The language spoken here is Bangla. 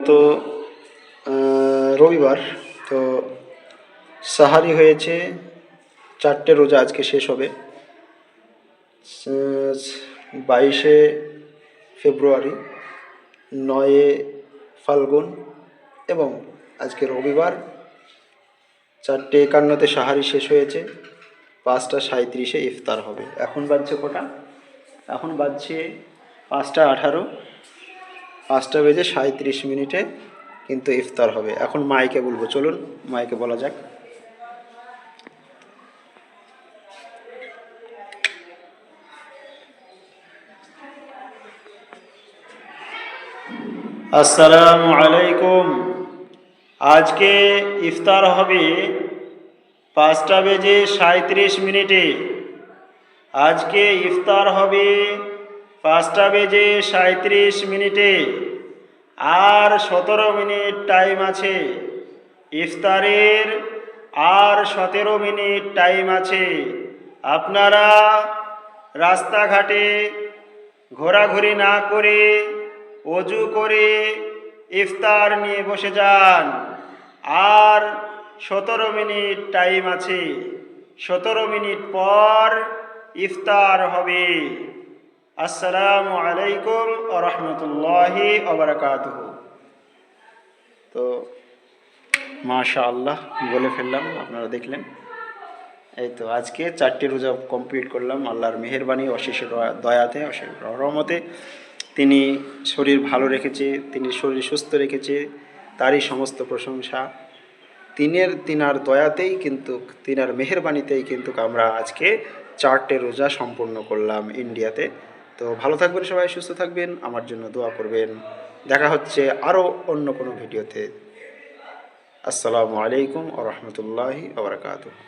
তো রবিবার তো সাহারি হয়েছে, 4টে রোজা আজকে শেষ হবে। 22শে ফেব্রুয়ারি, 9 ফাল্গুন এবং আজকে রবিবার। 4:51 সাহারি শেষ হয়েছে, 5:37 ইফতার হবে। এখন বাজছে কটা? এখন বাজছে 5:18। 5:37 কিন্তু ইফতার হবে। এখন মাইকে বলবো, চলুন মাইকে বলা যাক। আসসালামু আলাইকুম। আজকে ইফতার হবে 5:37। আজকে ইফতার হবে 5:37। আর 17 মিনিট টাইম আছে ইফতারের, আর 17 মিনিট টাইম আছে। আপনারা রাস্তাঘাটে ঘোরাঘুরি না করে অজু করে ইফতার নিয়ে বসে যান। আর 17 মিনিট টাইম আছে, 17 মিনিট পর ইফতার হবে। আসসালামু আলাইকুম ওয়া রাহমাতুল্লাহি ওয়া বারাকাতুহু। তো মাশাআল্লাহ বলে ফেললাম, আপনারা দেখলেন। এই তো আজকে 4টে রোজা কমপ্লিট করলাম আল্লাহর মেহেরবানি, অশেষ দয়াতে, অশেষ রহমতে। তিনি শরীর ভালো রেখেছে, তিনি শরীর সুস্থ রেখেছে, তারই সমস্ত প্রশংসা। তিনার দয়াতেই কিন্তু, তিনার মেহেরবানিতেই কিন্তু আমরা আজকে 4টে রোজা সম্পূর্ণ করলাম ইন্ডিয়াতে। তো ভালো থাকবেন সবাই, সুস্থ থাকবেন, আমার জন্য দোয়া করবেন। দেখা হচ্ছে আরও অন্য কোনো ভিডিওতে। আসসালামু আলাইকুম ওয়া রাহমাতুল্লাহি ওয়া বারাকাতুহু।